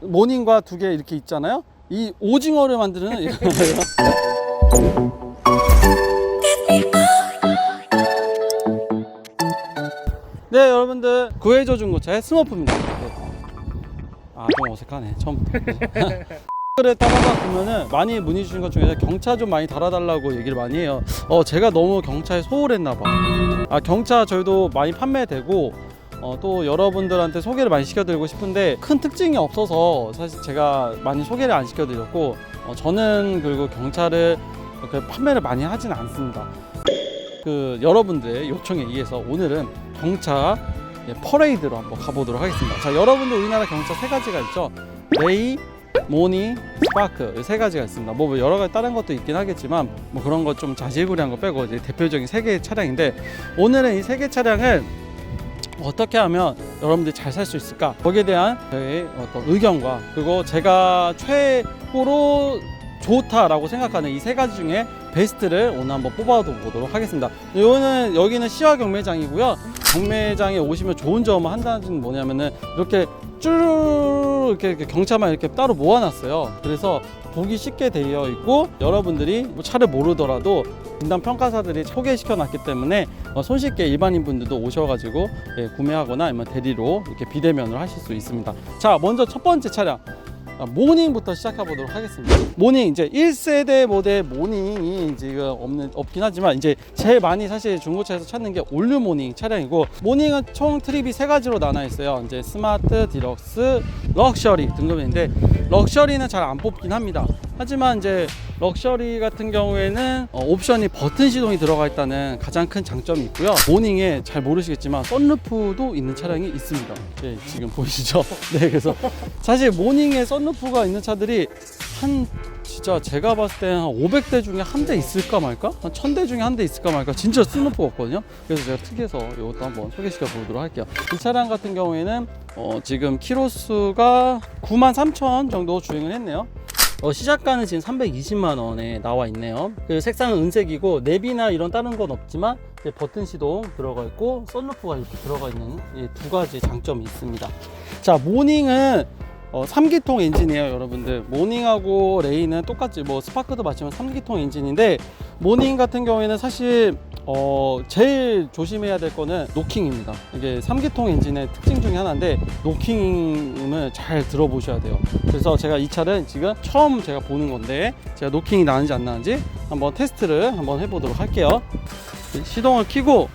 모닝과 두 개 이렇게 있잖아요. 이 오징어를 만드는 이거예요. 네, 여러분들 구해줘 중고차의 스머프입니다. 네. 좀 어색하네. 처음부터. 를 따라다 보면은 많이 문의 주신 것 중에서 경차 좀 많이 달아달라고 얘기를 많이 해요. 제가 너무 경차에 소홀했나봐. 경차 저희도 많이 판매되고 또 여러분들한테 소개를 많이 시켜드리고 싶은데 큰 특징이 없어서 사실 제가 많이 소개를 안 시켜드렸고 저는 그리고 경차를 판매를 많이 하진 않습니다. 여러분들의 요청에 의해서 오늘은 경차 퍼레이드로 한번 가보도록 하겠습니다. 자, 여러분들 우리나라 경차 세 가지가 있죠. 레이, 모닝, 스파크 세 가지가 있습니다. 뭐 여러 가지 다른 것도 있긴 하겠지만 뭐 그런 거 좀 자질구레한 거 빼고 이제 대표적인 세 개의 차량인데 오늘은 이 세 개 차량을 어떻게 하면 여러분들이 잘 살 수 있을까? 거기에 대한 저의 어떤 의견과 그리고 제가 최고로 좋다라고 생각하는 이 세 가지 중에 베스트를 오늘 한번 뽑아보도록 하겠습니다. 여기는 시화 경매장이고요. 경매장에 오시면 좋은 점은 한 가지는 뭐냐면은 이렇게 쭈르르 이렇게 경차만 이렇게 따로 모아놨어요. 그래서 보기 쉽게 되어 있고 여러분들이 뭐 차를 모르더라도 진단 평가사들이 소개시켜 놨기 때문에 손쉽게 일반인 분들도 오셔가지고 구매하거나 아니면 대리로 이렇게 비대면으로 하실 수 있습니다. 자, 먼저 첫 번째 차량 모닝부터 시작해 보도록 하겠습니다. 모닝 이제 1세대 모델 모닝이 지금 없긴 하지만 이제 제일 많이 사실 중고차에서 찾는 게 올류 모닝 차량이고, 모닝은 총 트립이 세 가지로 나눠 있어요. 이제 스마트, 디럭스, 럭셔리 등급인데 럭셔리는 잘 안 뽑긴 합니다. 하지만 이제 럭셔리 같은 경우에는 옵션이 버튼 시동이 들어가 있다는 가장 큰 장점이 있고요. 모닝에 잘 모르시겠지만 썬루프도 있는 차량이 있습니다. 네, 지금 보이시죠? 네, 그래서 사실 모닝에 썬루프가 있는 차들이 진짜 제가 봤을 때 한 500대 중에 한 대 있을까 말까? 한 1000대 중에 한 대 있을까 말까? 진짜 썬루프가 없거든요. 그래서 제가 특이해서 이것도 한번 소개시켜 보도록 할게요. 이 차량 같은 경우에는 지금 키로수가 93,000 정도 주행을 했네요. 시작가는 지금 320만 원에 나와 있네요. 그 색상은 은색이고 내비나 이런 다른 건 없지만 버튼 시동 들어가 있고 썬루프가 이렇게 들어가 있는 이 두 가지 장점이 있습니다. 자, 모닝은 3기통 엔진이에요. 여러분들 모닝하고 레이는 똑같이 뭐 스파크도 마찬가지로 3기통 엔진인데 모닝 같은 경우에는 사실 제일 조심해야 될 거는 노킹입니다. 이게 3기통 엔진의 특징 중에 하나인데 노킹을 잘 들어보셔야 돼요. 그래서 제가 이 차를 지금 처음 제가 보는 건데 제가 노킹이 나는지 안 나는지 한번 테스트를 한번 해보도록 할게요. 시동을 켜고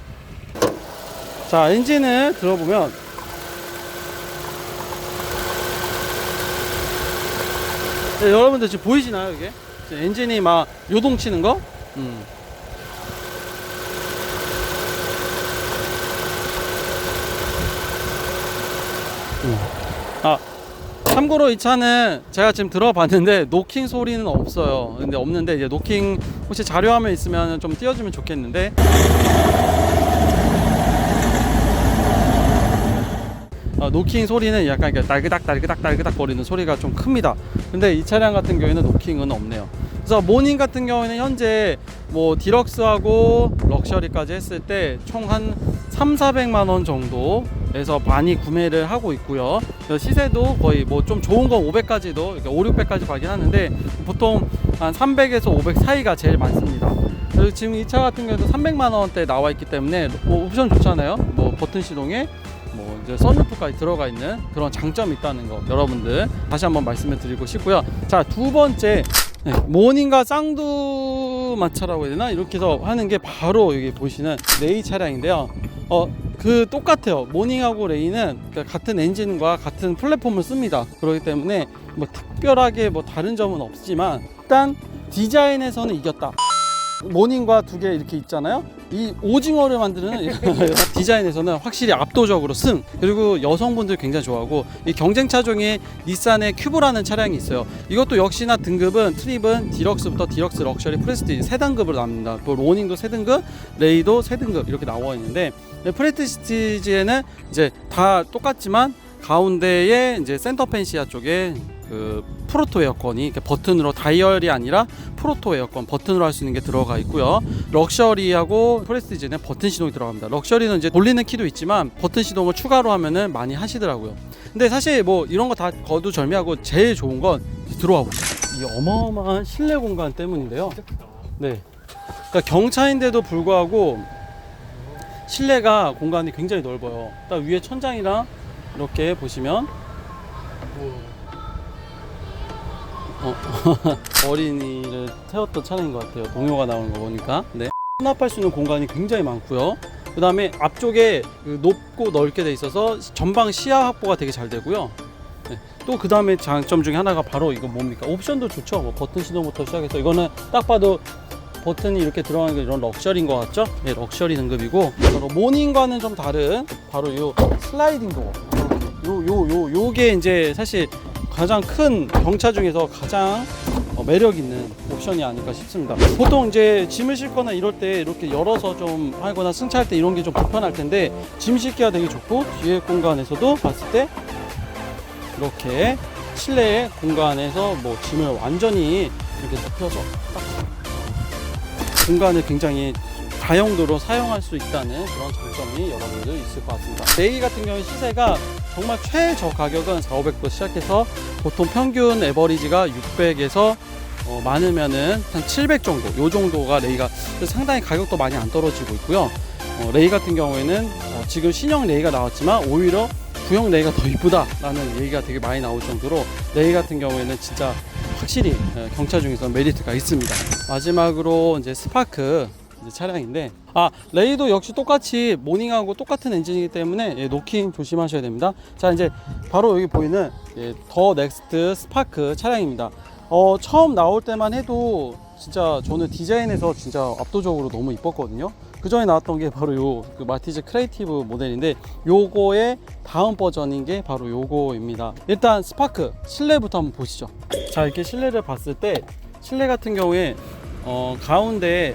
자, 엔진을 들어보면 네, 여러분들 지금 보이시나요? 이게 엔진이 막 요동치는 거? 참고로 이 차는 제가 지금 들어봤는데 노킹 소리는 없어요. 근데 없는데 이제 노킹 혹시 자료화면 있으면 좀 띄워주면 좋겠는데 노킹 소리는 약간 딸그닥 거리는 소리가 좀 큽니다. 근데 이 차량 같은 경우에는 노킹은 없네요. 그래서 모닝 같은 경우에는 현재 뭐 디럭스하고 럭셔리까지 했을 때 총 한 300~400만 원 정도에서 많이 구매를 하고 있고요. 시세도 거의 뭐 좀 좋은 건 500까지도 500~600까지 가긴 하는데 보통 한 300에서 500 사이가 제일 많습니다. 그리고 지금 이 차 같은 경우도 300만 원대 나와 있기 때문에 뭐 옵션 좋잖아요. 뭐 버튼 시동에 뭐 이제 썬루프까지 들어가 있는 그런 장점이 있다는 거 여러분들 다시 한번 말씀을 드리고 싶고요. 자, 두 번째 모닝과 쌍두마차라고 해야 되나? 이렇게 해서 하는 게 바로 여기 보시는 레이 차량인데요. 똑같아요. 모닝하고 레이는 같은 엔진과 같은 플랫폼을 씁니다. 그렇기 때문에 뭐 특별하게 뭐 다른 점은 없지만 일단 디자인에서는 이겼다. 모닝과 두 개 이렇게 있잖아요. 이 오징어를 만드는 디자인에서는 확실히 압도적으로 승. 그리고 여성분들 굉장히 좋아하고 이 경쟁차 중에 닛산의 큐브라는 차량이 있어요. 이것도 역시나 등급은 트립은 디럭스부터 디럭스, 럭셔리, 프레스티지 세 등급으로 나옵니다. 모닝도 세 등급, 레이도 세 등급 이렇게 나와 있는데 프레스티지에는 이제 다 똑같지만 가운데에 이제 센터 펜시아 쪽에 그 프로토 에어컨이 이렇게 버튼으로 다이얼이 아니라 프로토 에어컨 버튼으로 할 수 있는 게 들어가 있고요. 럭셔리하고 프레스티지는 버튼 시동이 들어갑니다. 럭셔리는 이제 돌리는 키도 있지만 버튼 시동을 추가로 하면은 많이 하시더라고요. 근데 사실 뭐 이런 거 다 거두절미하고 제일 좋은 건 들어와 보세요. 이 어마어마한 실내 공간 때문인데요. 네. 그러니까 경차인데도 불구하고 실내가 공간이 굉장히 넓어요. 딱 위에 천장이랑 이렇게 보시면 어린이를 태웠던 차량인 것 같아요. 동요가 나오는 거 보니까. 네. 수납할 수 있는 공간이 굉장히 많고요. 그 다음에 앞쪽에 높고 넓게 돼 있어서 전방 시야 확보가 되게 잘 되고요. 네. 또 그 다음에 장점 중에 하나가 바로 이거 뭡니까? 옵션도 좋죠. 뭐 버튼 시동부터 시작해서 이거는 딱 봐도 버튼이 이렇게 들어가는 게 이런 럭셔리인 것 같죠? 네, 럭셔리 등급이고 바로 모닝과는 좀 다른 바로 요 슬라이딩 도어. 요게 이제 사실 가장 큰 경차 중에서 가장 매력 있는 옵션이 아닐까 싶습니다. 보통 이제 짐을 싣거나 이럴 때 이렇게 열어서 좀 하거나 승차할 때 이런 게 좀 불편할 텐데 짐 싣기가 되게 좋고 뒤에 공간에서도 봤을 때 이렇게 실내 공간에서 뭐 짐을 완전히 이렇게 눕혀서 딱 공간을 굉장히 다용도로 사용할 수 있다는 그런 장점이 여러분들 있을 것 같습니다. 레이 같은 경우 시세가 정말 최저 가격은 4,500도 시작해서 보통 평균 에버리지가 600에서 많으면은 한 700 정도, 요 정도가 레이가 상당히 가격도 많이 안 떨어지고 있고요. 레이 같은 경우에는 지금 신형 레이가 나왔지만 오히려 구형 레이가 더 이쁘다라는 얘기가 되게 많이 나올 정도로 레이 같은 경우에는 진짜 확실히 경차 중에서 메리트가 있습니다. 마지막으로 이제 스파크 차량인데 레이도 역시 똑같이 모닝하고 똑같은 엔진이기 때문에 노킹 조심하셔야 됩니다. 자, 이제 바로 여기 보이는 더 넥스트 스파크 차량입니다. 처음 나올 때만 해도 진짜 저는 디자인에서 진짜 압도적으로 너무 이뻤거든요. 그 전에 나왔던 게 바로 그 마티즈 크리에이티브 모델인데 요거의 다음 버전인 게 바로 요거입니다. 일단 스파크 실내부터 한번 보시죠. 자, 이렇게 실내를 봤을 때 실내 같은 경우에 가운데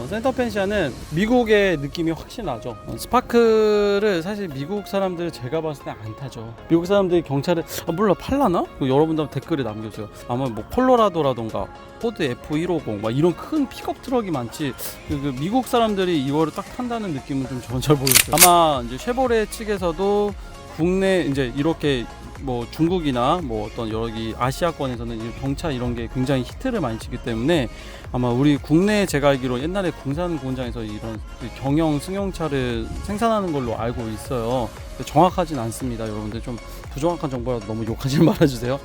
센터 펜시아는 미국의 느낌이 확실히 나죠. 스파크를 사실 미국 사람들 제가 봤을 때 안 타죠. 미국 사람들이 경차를 물론 팔라나? 여러분들 댓글에 남겨주세요. 아마 뭐 콜로라도라던가 포드 F150 막 이런 큰 픽업 트럭이 많지 그 미국 사람들이 이거를 딱 탄다는 느낌은 좀 저는 잘 모르겠어요. 아마 이제 쉐보레 측에서도 국내 이제 이렇게 뭐 중국이나 뭐 어떤 여러 아시아권에서는 이 경차 이런 게 굉장히 히트를 많이 치기 때문에 아마 우리 국내 제가 알기로 옛날에 공산 공장에서 이런 경영 승용차를 생산하는 걸로 알고 있어요. 정확하진 않습니다. 여러분들 좀 부정확한 정보라도 너무 욕하지 말아주세요.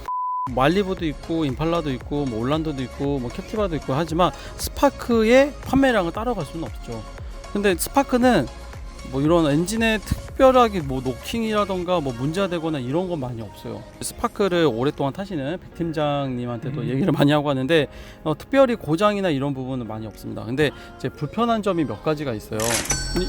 말리부도 있고 임팔라도 있고 뭐 올란도도 있고 뭐 캡티바도 있고 하지만 스파크의 판매량을 따라갈 수는 없죠. 근데 스파크는 뭐 이런 엔진에 특별하게 뭐 노킹이라던가 뭐 문제가 되거나 이런 건 많이 없어요. 스파크를 오랫동안 타시는 백 팀장님한테도 얘기를 많이 하고 하는데 특별히 고장이나 이런 부분은 많이 없습니다. 근데 이제 불편한 점이 몇 가지가 있어요.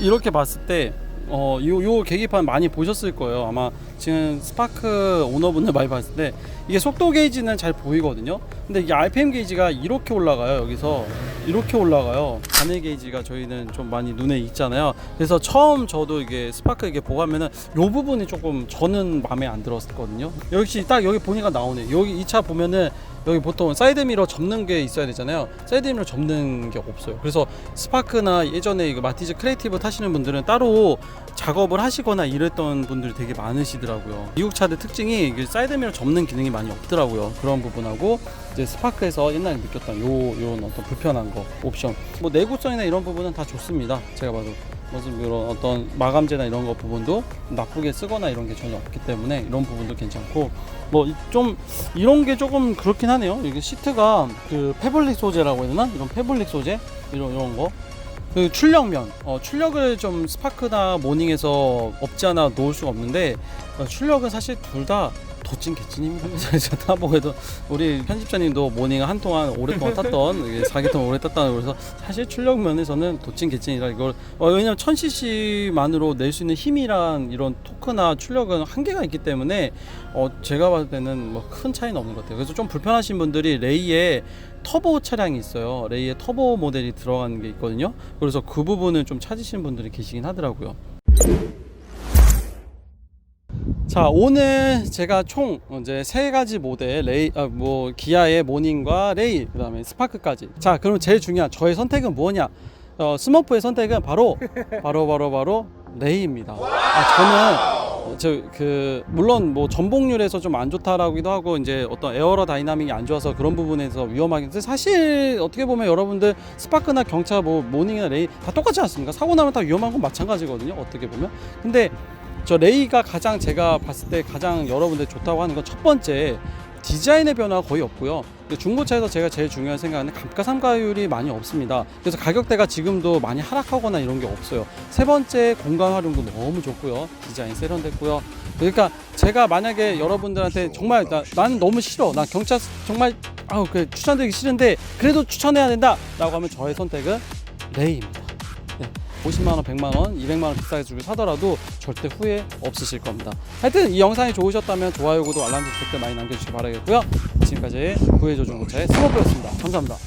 이렇게 봤을 때 요 계기판 많이 보셨을 거예요. 아마 지금 스파크 오너분들 많이 봤을 때 이게 속도 게이지는 잘 보이거든요. 근데 이게 RPM 게이지가 이렇게 올라가요. 여기서 이렇게 올라가요. 단일 게이지가 저희는 좀 많이 눈에 익잖아요. 그래서 처음 저도 이게 스파크 이게 보고 하면은 요 부분이 조금 저는 마음에 안 들었거든요. 역시 딱 여기 보니까 나오네. 여기 이 차 보면은 여기 보통 사이드미러 접는 게 있어야 되잖아요. 사이드미러 접는 게 없어요. 그래서 스파크나 예전에 이거 마티즈 크리에이티브 타시는 분들은 따로 작업을 하시거나 이랬던 분들이 되게 많으시더라고요. 미국 차들 특징이 사이드미러 접는 기능이 많이 없더라고요. 그런 부분하고 이제 스파크에서 옛날에 느꼈던 요런 어떤 불편한 거 옵션 뭐 내구성이나 이런 부분은 다 좋습니다. 제가 봐도 무슨 이런 어떤 마감재나 이런 거 부분도 나쁘게 쓰거나 이런 게 전혀 없기 때문에 이런 부분도 괜찮고 뭐 좀 이런 게 조금 그렇긴 하네요. 이게 시트가 그 패블릭 소재라고 해야 되나? 이런 패블릭 소재 이런 거. 그 출력면 출력을 좀 스파크나 모닝에서 없지 않아 놓을 수가 없는데 출력은 사실 둘 다 도찐 개찐입니다. 제가 타보고도 우리 편집자님도 모닝을 한동안 오랫동안 탔던 4개통 오래 탔다고 그래서 사실 출력 면에서는 도찐 개찐이라 이걸 왜냐면 1000cc만으로 낼 수 있는 힘이랑 이런 토크나 출력은 한계가 있기 때문에 제가 봤을 때는 뭐 큰 차이는 없는 것 같아요. 그래서 좀 불편하신 분들이 레이에 터보 차량이 있어요. 레이에 터보 모델이 들어가는 게 있거든요. 그래서 그 부분을 좀 찾으시는 분들이 계시긴 하더라고요. 자, 오늘 제가 총 이제 세 가지 모델 기아의 모닝과 레일, 그다음에 스파크까지. 자, 그럼 제일 중요한 저의 선택은 뭐냐? 스머프의 선택은 바로 레이입니다. 저는 물론 뭐 전복률에서 좀 안 좋다라고도 하고 이제 어떤 에어로 다이나믹이 안 좋아서 그런 부분에서 위험하긴 한데, 사실 어떻게 보면 여러분들 스파크나 경차 뭐 모닝이나 레이 다 똑같지 않습니까? 사고 나면 다 위험한 건 마찬가지거든요, 어떻게 보면. 근데 저 레이가 가장 제가 봤을 때 가장 여러분들 좋다고 하는 건 첫 번째, 디자인의 변화가 거의 없고요. 중고차에서 제가 제일 중요한 생각은 감가상각률이 많이 없습니다. 그래서 가격대가 지금도 많이 하락하거나 이런 게 없어요. 세 번째, 공간 활용도 너무 좋고요. 디자인 세련됐고요. 그러니까 제가 만약에 여러분들한테 정말 나는 너무 싫어, 나 경차 정말 추천드리기 싫은데 그래도 추천해야 된다 라고 하면 저의 선택은 레이입니다. 50만원, 100만원, 200만원 비싸게 주고 사더라도 절대 후회 없으실 겁니다. 하여튼 이 영상이 좋으셨다면 좋아요, 구독, 알람 설정 많이 남겨주시기 바라겠고요. 지금까지 구해줘 중고차의 스머프였습니다. 감사합니다.